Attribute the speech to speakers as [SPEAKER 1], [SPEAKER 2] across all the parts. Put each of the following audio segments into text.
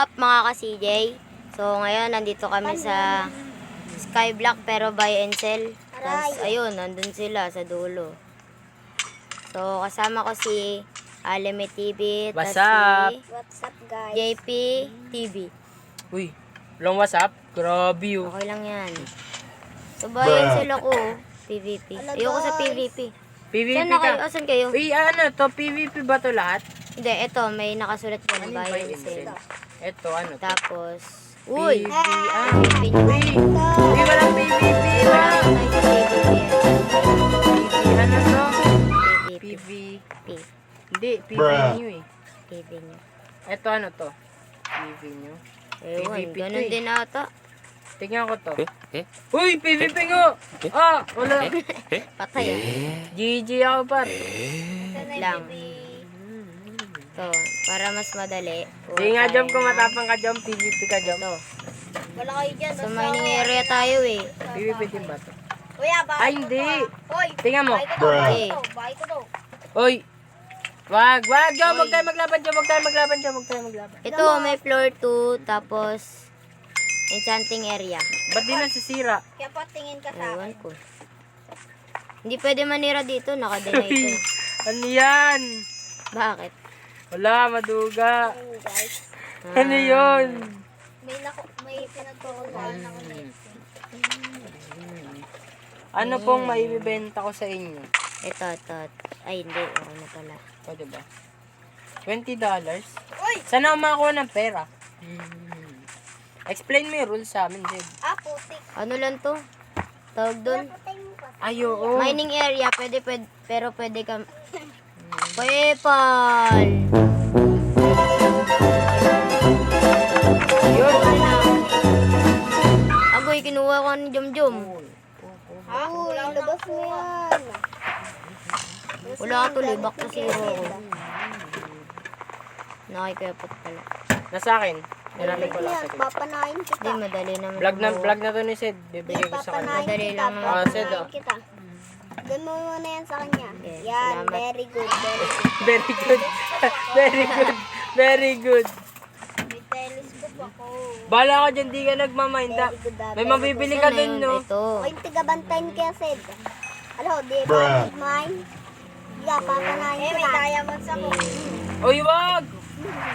[SPEAKER 1] up mga ka-CJ? So ngayon nandito kami sa Skyblock pero buy and sell. Tapos ayun, nandun sila sa dulo. So kasama ko si Aleme TV,
[SPEAKER 2] What's
[SPEAKER 1] tas
[SPEAKER 2] up?
[SPEAKER 3] What's up, guys?
[SPEAKER 1] si JP TV.
[SPEAKER 2] Uy, long WhatsApp? Grabe yun.
[SPEAKER 1] Okay lang yan. So buy and sell ako. PVP.
[SPEAKER 3] Hello,
[SPEAKER 1] Ayoko sa
[SPEAKER 3] guys.
[SPEAKER 1] PVP.
[SPEAKER 2] PVP
[SPEAKER 1] Saan na kayo?
[SPEAKER 2] ka?
[SPEAKER 1] Asan kayo?
[SPEAKER 2] Uy, ano to? PVP ba to lahat?
[SPEAKER 1] Hindi, ito may nakasulat dyan.
[SPEAKER 2] Ano yung
[SPEAKER 1] Buy
[SPEAKER 2] buy
[SPEAKER 1] and
[SPEAKER 2] and
[SPEAKER 1] sell.
[SPEAKER 2] sell? Ito, ano to?
[SPEAKER 1] Tapos, uy!
[SPEAKER 2] PVP. Ah,
[SPEAKER 1] PVP nyo.
[SPEAKER 2] uy! Uy, walang PVP!
[SPEAKER 1] Wala
[SPEAKER 2] Ah!
[SPEAKER 1] naman tayo sa PVP yan.
[SPEAKER 2] PVP, ano to?
[SPEAKER 1] PVP.
[SPEAKER 2] PV.
[SPEAKER 1] P.
[SPEAKER 2] Hindi, PV nyo eh.
[SPEAKER 1] PV nyo.
[SPEAKER 2] Ito, ano to? PV nyo.
[SPEAKER 1] Ewan,
[SPEAKER 2] PVP
[SPEAKER 1] ganun
[SPEAKER 2] to eh.
[SPEAKER 1] din ata.
[SPEAKER 2] Tingnan ko to. Uy, PVP nga! Ah, wala.
[SPEAKER 1] Patay ah.
[SPEAKER 2] GG ako, par.
[SPEAKER 1] Lang. To, para mas madali.
[SPEAKER 2] Hindi nga, jump ko matapang ka, jump. PVP ka, jump.
[SPEAKER 1] Ito.
[SPEAKER 3] Wala kayo dyan.
[SPEAKER 1] Sa mining area tayo eh.
[SPEAKER 2] PVP din ba to?
[SPEAKER 3] Kuya, bakit
[SPEAKER 2] Ay, hindi.
[SPEAKER 3] Hoy,
[SPEAKER 2] Tingnan mo.
[SPEAKER 3] bakit ko
[SPEAKER 1] Okay.
[SPEAKER 3] Bakit ko to?
[SPEAKER 2] Uy! Wag, Jom! Huwag tayo maglaban, Jom! Huwag tayo maglaban, Jom! Huwag tayo maglaban.
[SPEAKER 1] Ito, may floor 2, tapos enchanting area.
[SPEAKER 2] Ba't di nasisira?
[SPEAKER 3] Kaya pa tingin ka sa
[SPEAKER 1] Ewan
[SPEAKER 3] akin.
[SPEAKER 1] ko. Hindi pwede manira dito, naka-deny ito. eh.
[SPEAKER 2] Ano yan?
[SPEAKER 1] Bakit?
[SPEAKER 2] Wala, maduga.
[SPEAKER 3] Ayun, guys.
[SPEAKER 2] Ano yun?
[SPEAKER 3] May pinagkukuhaan ako na ito.
[SPEAKER 2] Ano pong maibibenta ko sa inyo?
[SPEAKER 1] Ito. Ay, hindi. Okay na pala.
[SPEAKER 2] O, diba? $20?
[SPEAKER 3] Uy!
[SPEAKER 2] Saan ako makakuha ng pera? Explain mo yung rules sa amin, Jed.
[SPEAKER 3] Putik.
[SPEAKER 1] Ano lang to? Tawag doon?
[SPEAKER 3] Patay mo pa.
[SPEAKER 2] Ay, oo.
[SPEAKER 1] Mining area, pero pwede ka... Paypal!
[SPEAKER 2] Yun.
[SPEAKER 1] Agoy, kinuha ko ni Jom.
[SPEAKER 3] Uy, labas mo yan.
[SPEAKER 1] Wala ka tuloy, back to zero ko. Nakikipot pala.
[SPEAKER 2] Nasa akin. Nilapit ko lang sa akin.
[SPEAKER 3] Papanahin
[SPEAKER 1] Hindi,
[SPEAKER 3] kita.
[SPEAKER 1] madali naman.
[SPEAKER 2] Vlog na to ni Sid. Bibigay ko sa kanya.
[SPEAKER 1] Madali lang naman.
[SPEAKER 2] Ah, Sid, oh.
[SPEAKER 3] Kita. Doon mo muna yan sa kanya.
[SPEAKER 1] Yes,
[SPEAKER 3] Yan,
[SPEAKER 1] salamat.
[SPEAKER 3] very good, very good.
[SPEAKER 2] Very good. Very good. Very good.
[SPEAKER 3] May telescope ako.
[SPEAKER 2] Bala ka dyan, di ka nagmamind.
[SPEAKER 3] Very good,
[SPEAKER 2] May mabibili ka
[SPEAKER 1] Saan na
[SPEAKER 2] dun,
[SPEAKER 1] yun?
[SPEAKER 2] no?
[SPEAKER 1] Ito.
[SPEAKER 3] O yung tigabantayin kaya Sid. Ano, di ba need mine? Diga, papanahin ko na. May diamonds ako.
[SPEAKER 2] Uy, wag!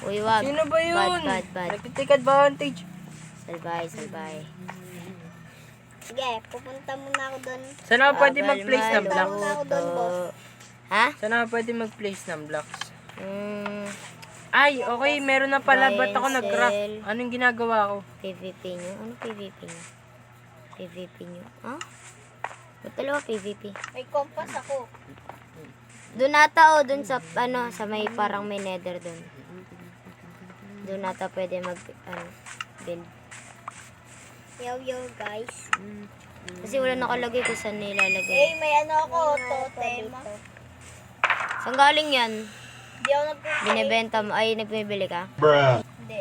[SPEAKER 1] Uy, wag.
[SPEAKER 2] Sino ba yun?
[SPEAKER 1] Bad.
[SPEAKER 2] Nagtitake advantage.
[SPEAKER 1] Salbay.
[SPEAKER 3] Sige, pupunta muna ako doon.
[SPEAKER 2] Saan ako pwede mag-place ng
[SPEAKER 3] Maluto.
[SPEAKER 2] blocks?
[SPEAKER 3] ako doon, boss.
[SPEAKER 1] Ha?
[SPEAKER 2] Saan ako pwede mag-place ng blocks?
[SPEAKER 1] Mm,
[SPEAKER 2] Ay, okay, meron na pala.
[SPEAKER 1] Buy
[SPEAKER 2] Ba't ako
[SPEAKER 1] and
[SPEAKER 2] nag-craft?
[SPEAKER 1] sell.
[SPEAKER 2] Anong ginagawa ko?
[SPEAKER 1] PVP nyo? Ano PVP nyo? PVP nyo? Ha? Ba't dalawa PVP?
[SPEAKER 3] May compass ako.
[SPEAKER 1] Doon ata doon sa, sa may parang may nether doon. Doon ata pwede build.
[SPEAKER 3] Yo, guys.
[SPEAKER 1] Kasi wala nakalagay kung saan nilalagay.
[SPEAKER 3] May ano ako, totem.
[SPEAKER 1] Saan galing yan?
[SPEAKER 3] Hindi ako nagpapay.
[SPEAKER 1] Binibenta mo? Ay, nagbibili ka?
[SPEAKER 3] Hindi.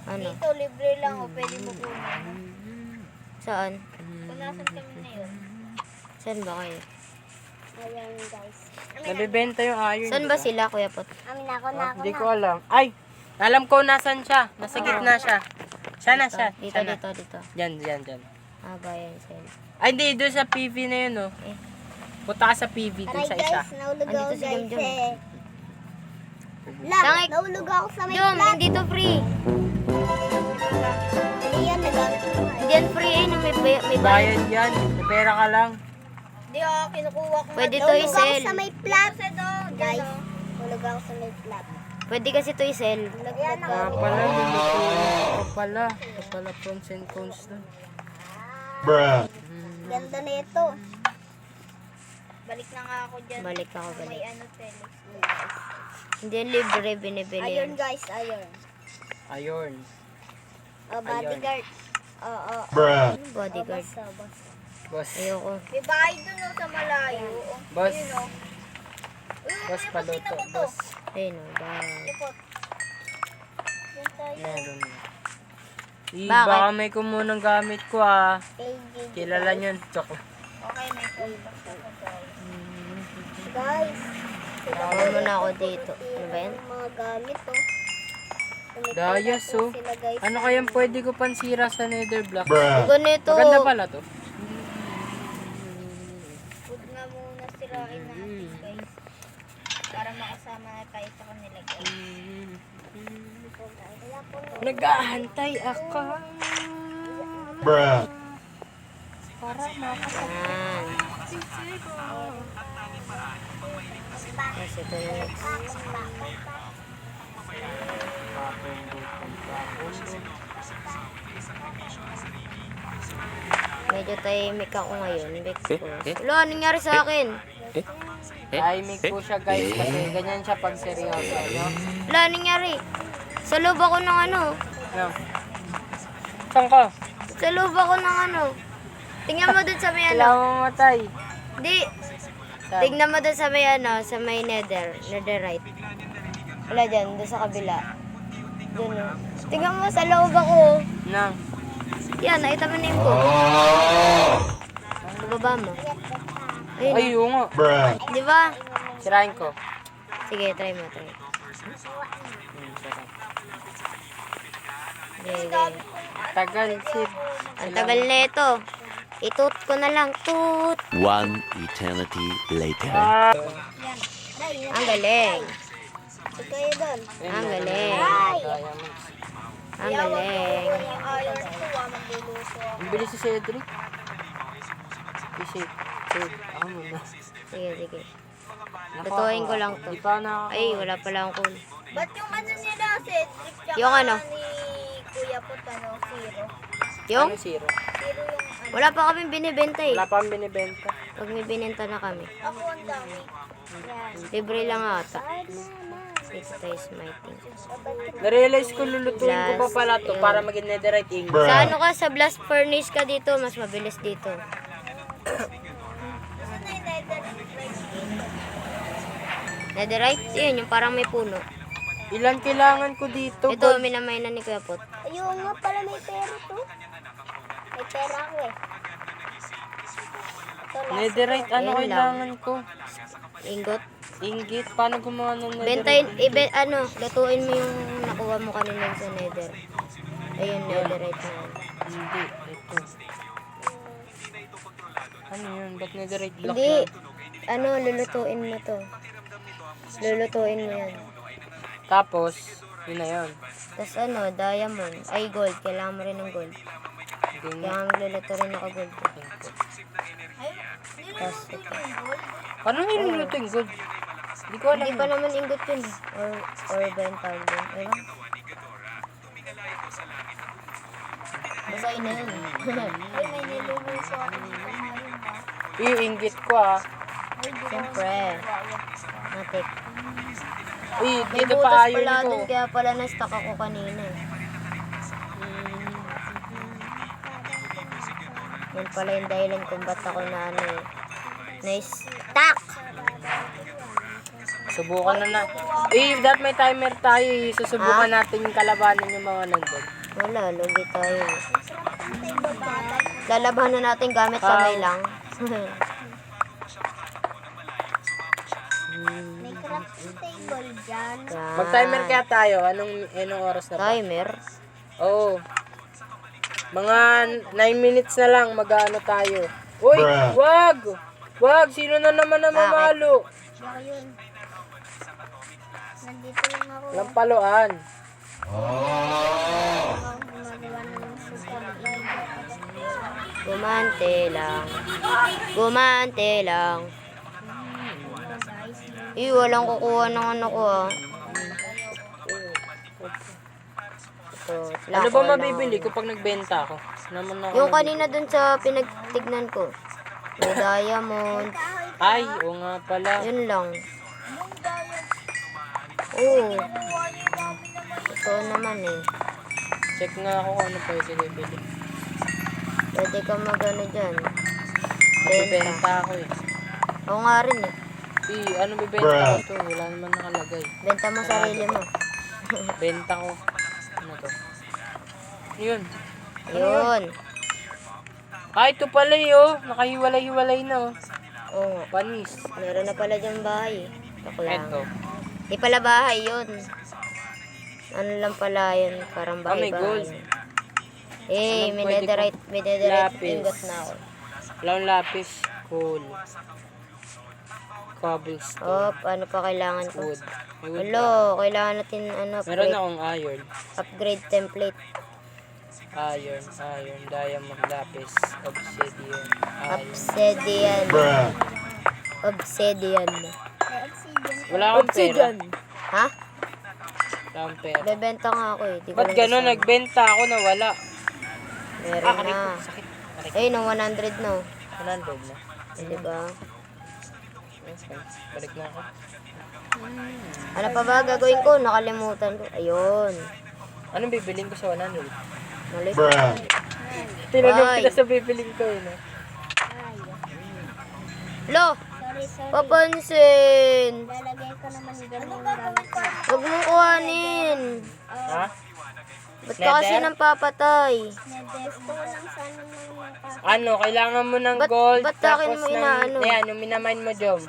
[SPEAKER 1] Ano?
[SPEAKER 3] Dito, libre lang o pwede mo kunin.
[SPEAKER 1] Saan?
[SPEAKER 3] Kung nasan kami na yun.
[SPEAKER 1] Saan ba kayo?
[SPEAKER 3] Ayan, guys.
[SPEAKER 2] Nabibenta yung iron.
[SPEAKER 1] Saan ba sila, Kuya Pot?
[SPEAKER 3] Amin ako
[SPEAKER 2] Ah, Hindi ko alam. Ay! Alam ko nasan siya. Nasa gitna siya. Siya na siya.
[SPEAKER 1] Dito,
[SPEAKER 2] Siya na.
[SPEAKER 1] dito.
[SPEAKER 2] Diyan.
[SPEAKER 1] Ah, bayan sila.
[SPEAKER 2] Ay, hindi. Doon sa PV na yun, oh.
[SPEAKER 1] Eh.
[SPEAKER 2] Punta ka sa PV doon
[SPEAKER 3] Aray
[SPEAKER 2] sa isa.
[SPEAKER 3] guys, nahulog
[SPEAKER 1] Andito
[SPEAKER 3] ako
[SPEAKER 1] si
[SPEAKER 3] guys
[SPEAKER 1] Jom.
[SPEAKER 3] eh. Lang,
[SPEAKER 1] Tangik.
[SPEAKER 3] nahulog ako sa may
[SPEAKER 1] Jom,
[SPEAKER 3] plat.
[SPEAKER 1] hindi to free.
[SPEAKER 3] Ano yan, nagamit ko nga.
[SPEAKER 1] Hindi yan free eh, may bayan.
[SPEAKER 2] Bayad yan. May pera ka lang.
[SPEAKER 3] Hindi kinukuha ko.
[SPEAKER 1] Pwede to
[SPEAKER 3] Nahulog ako
[SPEAKER 1] i-sell.
[SPEAKER 3] sa may plat. Guys, nahulog ako sa may plat.
[SPEAKER 1] Pwede kasi to i-sell.
[SPEAKER 3] Ayan ako.
[SPEAKER 2] Ah, pala. Dito pala. Ito pala pros and cons doon.
[SPEAKER 3] Ganda na ito. Balik na nga ako dyan.
[SPEAKER 1] Balik ako,
[SPEAKER 3] May
[SPEAKER 1] balik.
[SPEAKER 3] telescope.
[SPEAKER 1] Hindi yan libre, binibili
[SPEAKER 3] Ayun
[SPEAKER 1] yan.
[SPEAKER 3] guys, ayun.
[SPEAKER 2] Ayun.
[SPEAKER 3] Bodyguard. Oo.
[SPEAKER 1] Ano bodyguard?
[SPEAKER 3] Boss.
[SPEAKER 2] Boss.
[SPEAKER 1] Ayoko.
[SPEAKER 3] May bahay dun sa malayo.
[SPEAKER 2] Boss.
[SPEAKER 3] Ayun o.
[SPEAKER 2] Boss paluto. Boss.
[SPEAKER 1] Ayun o, bayan.
[SPEAKER 3] Lipot. Yan tayo.
[SPEAKER 2] Meron.
[SPEAKER 1] Bakit?
[SPEAKER 2] Baka may kumunang gamit ko, ah.
[SPEAKER 3] KGG.
[SPEAKER 2] Kilala nyo. Chok.
[SPEAKER 3] Okay, may compass ako guys. Guys.
[SPEAKER 1] Tawag mo na ako dito. Ano ba yan?
[SPEAKER 3] Mga gamit oh.
[SPEAKER 2] Dayas, oh.
[SPEAKER 3] Sila guys.
[SPEAKER 2] Ano kayang pwede ko pansira sa nether block?
[SPEAKER 1] Ganito.
[SPEAKER 2] Maganda pala to.
[SPEAKER 3] Huwag nga muna sirain natin guys. Para makasama na tayo sa kanila guys. Wala po no.
[SPEAKER 2] Nag-aantay ako. Para makasama.
[SPEAKER 1] Yan. Tapos ito yung next. Medyo tahimik ako ngayon. Because, wala, anong nangyari sa akin?
[SPEAKER 2] Timing po siya guys kasi ganyan siya pag seryoso. No?
[SPEAKER 1] Wala, anong nangyari? Sa loob ako ng ano?
[SPEAKER 2] No. Saan ka?
[SPEAKER 1] Sa loob ako ng ano? Tingnan mo dun sa may
[SPEAKER 2] Wala
[SPEAKER 1] ano?
[SPEAKER 2] mo mamatay.
[SPEAKER 1] Hindi.
[SPEAKER 2] Saan?
[SPEAKER 1] Tingnan mo dun sa may ano, sa may netherite. Wala dyan, dun sa kabila. Dun o. Tingnan mo, sa loob ako.
[SPEAKER 2] No.
[SPEAKER 1] Yan, nakita mo na yung book. Bababa mo. Ayun.
[SPEAKER 2] Ay, oo nga.
[SPEAKER 1] Di ba?
[SPEAKER 2] Sirain ko.
[SPEAKER 1] Sige, try mo, try. Okay.
[SPEAKER 2] Tagal, sip.
[SPEAKER 1] Ang tagal na ito. Itut ko na lang. Tut.
[SPEAKER 4] One eternity later.
[SPEAKER 1] Ang galing.
[SPEAKER 3] Ito kayo doon.
[SPEAKER 1] Ang galing. Ang galing.
[SPEAKER 3] Yung iron ko, magluluto ako.
[SPEAKER 2] Ang bilis si Cedric. Isip. Ako muna.
[SPEAKER 1] Sige, sige. Lutuin ko lang to.
[SPEAKER 2] Di pa na
[SPEAKER 1] Ay, wala pala akong cool.
[SPEAKER 3] Ba't yung ano nila, Cedric, tsaka
[SPEAKER 1] Yung ano?
[SPEAKER 3] ni Kuya Put, ano, zero?
[SPEAKER 1] Yung?
[SPEAKER 2] Ano zero?
[SPEAKER 3] Zero yung ano.
[SPEAKER 1] Wala pa kami binibenta eh.
[SPEAKER 2] Wala pa ang binibenta.
[SPEAKER 1] Pag may binenta na kami.
[SPEAKER 3] Ako ang dami. Yan.
[SPEAKER 1] Libre lang ata. Six times my thing.
[SPEAKER 2] Narealize ko lulutuin ko pa pala to para maging netherite ink.
[SPEAKER 1] Sa ano ka, sa blast furnace ka dito, mas mabilis dito.
[SPEAKER 3] Gusto na yung
[SPEAKER 1] Netherite, yun, yung parang may puno.
[SPEAKER 2] Ilan kailangan ko dito?
[SPEAKER 1] Ito, minamay na ni Kuya Pot.
[SPEAKER 3] Ayun nga pala, may pera to. May pera ako eh. Ito lang.
[SPEAKER 2] Netherite, ano
[SPEAKER 1] Yan
[SPEAKER 2] kailangan ko?
[SPEAKER 1] Ingot.
[SPEAKER 2] Inggit, paano gumawa ng netherite?
[SPEAKER 1] Bentayin, lutuin mo yung nakuha mo kanina sa nether. Ayun, netherite na yan.
[SPEAKER 2] Hindi, ito. Ano yun? Ba't netherite block
[SPEAKER 1] Hindi,
[SPEAKER 2] yan?
[SPEAKER 1] lulutuin mo to. Lulutuin mo yan.
[SPEAKER 2] Tapos, yun na yun.
[SPEAKER 1] Tapos diamond. Ay, gold. Kailangan mo rin ng gold.
[SPEAKER 2] Hindi
[SPEAKER 1] Kaya magluluto rin ako gold. Tapos ito.
[SPEAKER 2] Paano niluluto yung gold? Hindi ko alam.
[SPEAKER 1] Hindi pa naman ingot yun. Or ba yung tawag yun? Ewan. Basahin na yun.
[SPEAKER 3] Ay, may niluluto ako dito ngayon ha.
[SPEAKER 2] Iinggit ko ah.
[SPEAKER 1] Siyempre. Matik.
[SPEAKER 2] May
[SPEAKER 1] May
[SPEAKER 2] dito
[SPEAKER 1] butas
[SPEAKER 2] pa ayon
[SPEAKER 1] pala
[SPEAKER 2] ko.
[SPEAKER 1] dun, kaya pala na-stuck ako kanina. Yan pala yung dahilan kung ba't ako na-stuck.
[SPEAKER 2] Subukan na. That may timer tayo. Susubukan natin yung kalabanin yung mga nandun.
[SPEAKER 1] Wala, lugi tayo. Lalabanan natin gamit kamay lang.
[SPEAKER 3] May crafting table dyan.
[SPEAKER 1] Yan.
[SPEAKER 2] Mag-timer kaya tayo. Anong oras na ba?
[SPEAKER 1] Timer?
[SPEAKER 2] Oo. Mga 9 minutes na lang mag-ano tayo. Uy, wag! Wag! Sino na naman ang mamalo?
[SPEAKER 3] Baka yun. Nandito lang ako.
[SPEAKER 2] Walang paluan.
[SPEAKER 3] Gumagawa na ng super drive.
[SPEAKER 1] Gumante lang. Gumante lang. Walang kukuha ng ano ko ah. Ito,
[SPEAKER 2] Ano ba mabibili ko pag nagbenta ako? Naman ako
[SPEAKER 1] yung kanina dun sa pinagtignan ko. May diamond.
[SPEAKER 2] Ay, oo nga pala.
[SPEAKER 1] Yun lang. Oo. Ito naman eh.
[SPEAKER 2] Check nga ako kung ano pwede bibili.
[SPEAKER 1] Pwede ka magano dyan. Benta.
[SPEAKER 2] Bibenta ako eh.
[SPEAKER 1] Ako nga rin eh.
[SPEAKER 2] Ano bibenta ko to? Wala naman nakalagay.
[SPEAKER 1] Benta mo sarili mo.
[SPEAKER 2] Benta ko. Ano to? Yun.
[SPEAKER 1] Yun.
[SPEAKER 2] Ito pala oh. Nakahiwalay-hiwalay na oh.
[SPEAKER 1] Oo.
[SPEAKER 2] Panis.
[SPEAKER 1] Meron na pala dyan bahay eh. Ito ko lang.
[SPEAKER 2] Ito.
[SPEAKER 1] Di pala bahay yun. Ano lang pala yun, parang
[SPEAKER 2] may
[SPEAKER 1] bahay-bahay.
[SPEAKER 2] gold.
[SPEAKER 1] Eh,
[SPEAKER 2] Anong pwede
[SPEAKER 1] may netherite
[SPEAKER 2] Lapis.
[SPEAKER 1] ingot na ako.
[SPEAKER 2] Walang lapis. Coal. Cobblestone.
[SPEAKER 1] Ano pa kailangan ko?
[SPEAKER 2] Wood. May wood ba?
[SPEAKER 1] Hello, kailangan natin
[SPEAKER 2] Meron
[SPEAKER 1] upgrade,
[SPEAKER 2] akong iron.
[SPEAKER 1] upgrade template.
[SPEAKER 2] Iron, diamond, lapis, obsidian, iron.
[SPEAKER 1] Obsidian. Obsidian.
[SPEAKER 3] May obsidian.
[SPEAKER 2] Wala akong pera.
[SPEAKER 1] Ha?
[SPEAKER 2] Wala akong pera.
[SPEAKER 1] Bebenta nga ako eh. Di ko
[SPEAKER 2] Ba't
[SPEAKER 1] lang
[SPEAKER 2] gano'n?
[SPEAKER 1] kasama.
[SPEAKER 2] Nagbenta ako na wala.
[SPEAKER 1] Meron
[SPEAKER 2] Aray ko,
[SPEAKER 1] na.
[SPEAKER 2] sakit.
[SPEAKER 1] Eh, no, 100 no.
[SPEAKER 2] 100 na.
[SPEAKER 1] Di ba?
[SPEAKER 2] Okay, balik na ako.
[SPEAKER 1] Ano pa ba gagawin ko? Nakalimutan ko. Ayun.
[SPEAKER 2] Anong bibiling ko sa 100?
[SPEAKER 1] Mali.
[SPEAKER 2] Tinanong
[SPEAKER 1] Ay.
[SPEAKER 2] kita sa bibiling ko yun.
[SPEAKER 1] Lo!
[SPEAKER 3] Sorry.
[SPEAKER 1] Papansin!
[SPEAKER 3] Lalagay ko naman ganun gamit ko.
[SPEAKER 1] Huwag mong kuhanin.
[SPEAKER 2] Ha?
[SPEAKER 1] Ba't ka kasi nang papatay?
[SPEAKER 3] Gusto ko lang sana ng mga
[SPEAKER 2] Ano, kailangan mo ng
[SPEAKER 1] Ba't-
[SPEAKER 2] gold,
[SPEAKER 1] ba't akin
[SPEAKER 2] tapos
[SPEAKER 1] mo inaano?
[SPEAKER 2] Ayan, yung minamine mo, Jom.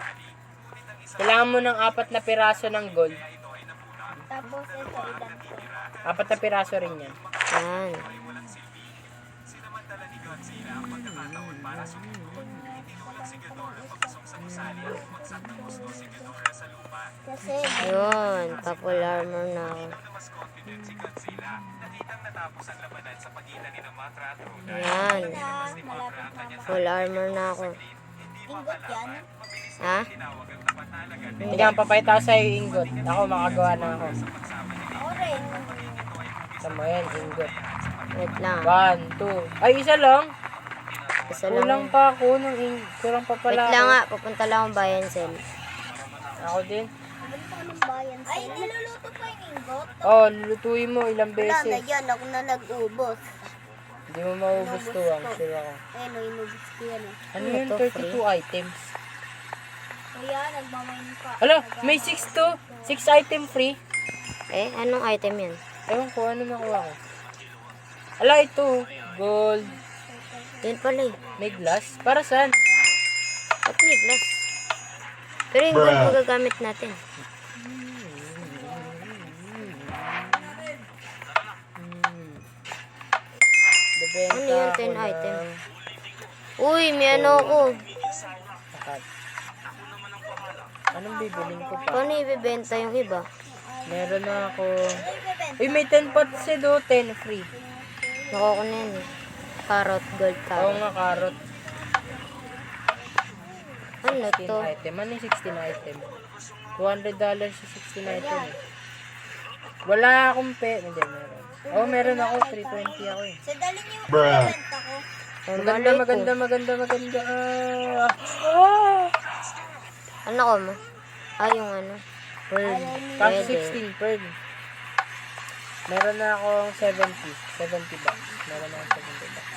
[SPEAKER 2] Kailangan mo ng 4 na piraso ng gold.
[SPEAKER 3] tapos ito ilan ko.
[SPEAKER 2] 4 na piraso rin yan.
[SPEAKER 1] Yan.
[SPEAKER 3] Kasi
[SPEAKER 1] Ayun. Couple armor na ako. Yan.
[SPEAKER 3] malapit na
[SPEAKER 1] Full armor na ako.
[SPEAKER 3] ingot yan.
[SPEAKER 1] Ha?
[SPEAKER 2] Tingnan, papayta ako sa'yo yung ingot. Ako, makagawa na ako.
[SPEAKER 3] Ako rin.
[SPEAKER 2] Tama yan, ingot.
[SPEAKER 1] Wait lang.
[SPEAKER 2] 1, 2. Ay, isa lang.
[SPEAKER 1] Isa lang.
[SPEAKER 2] Kulang pa ako ng kulang pa
[SPEAKER 1] Wait
[SPEAKER 2] pala
[SPEAKER 1] lang
[SPEAKER 2] ako.
[SPEAKER 1] nga. Pupunta lang akong bayan cell.
[SPEAKER 2] Ako din.
[SPEAKER 3] Balik ako ng bayan. Ay, niluluto pa yung ingot?
[SPEAKER 2] Oh, lulutuin mo ilang
[SPEAKER 3] Wala na
[SPEAKER 2] beses.
[SPEAKER 3] yan. Ako na nag-ubos.
[SPEAKER 2] Hindi mo maubos to, ang sure ako.
[SPEAKER 3] Ayun, no, inubos ko yan.
[SPEAKER 2] Ano
[SPEAKER 1] Ano
[SPEAKER 2] yun?
[SPEAKER 1] to,
[SPEAKER 2] 32 items.
[SPEAKER 3] Kuya, nagmamain pa.
[SPEAKER 2] Alo, may 6 to. 6 item free.
[SPEAKER 1] Eh, anong item yan?
[SPEAKER 2] Ewan ko, ano nakuha ko. Ala, ito. Gold.
[SPEAKER 1] Yun pala eh.
[SPEAKER 2] May glass. Para saan?
[SPEAKER 1] Ba't may glass? Pero yung gold magagamit natin.
[SPEAKER 2] Bebenta
[SPEAKER 1] Ano yun,
[SPEAKER 2] ako
[SPEAKER 1] 10
[SPEAKER 2] ng-
[SPEAKER 1] item? Uy, may ano ako.
[SPEAKER 2] Sakat. Anong bibiling ko pa?
[SPEAKER 1] Paano ibibenta yung iba?
[SPEAKER 2] Meron na ako. Uy, may 10 pots eh do. 10 free.
[SPEAKER 1] Nakuha ko na yun eh. Carrot, gold
[SPEAKER 2] Oo
[SPEAKER 1] carrot.
[SPEAKER 2] nga, carrot.
[SPEAKER 1] Ano
[SPEAKER 2] 16
[SPEAKER 1] to?
[SPEAKER 2] item. Ano yung 16 item? $200 sa 16 item eh. Wala akong Hindi, meron. Oh, meron ako. 320 ako eh.
[SPEAKER 3] So, dali niyo yung ibenta ko.
[SPEAKER 1] Ang
[SPEAKER 2] Maganda,
[SPEAKER 1] mali ko.
[SPEAKER 2] maganda.
[SPEAKER 1] Ano ko mo? Ah, yung ano.
[SPEAKER 2] Pearl. Cash
[SPEAKER 1] Pwede.
[SPEAKER 2] 16, pearl. Meron na akong 70 bucks. Meron na akong 70 bucks.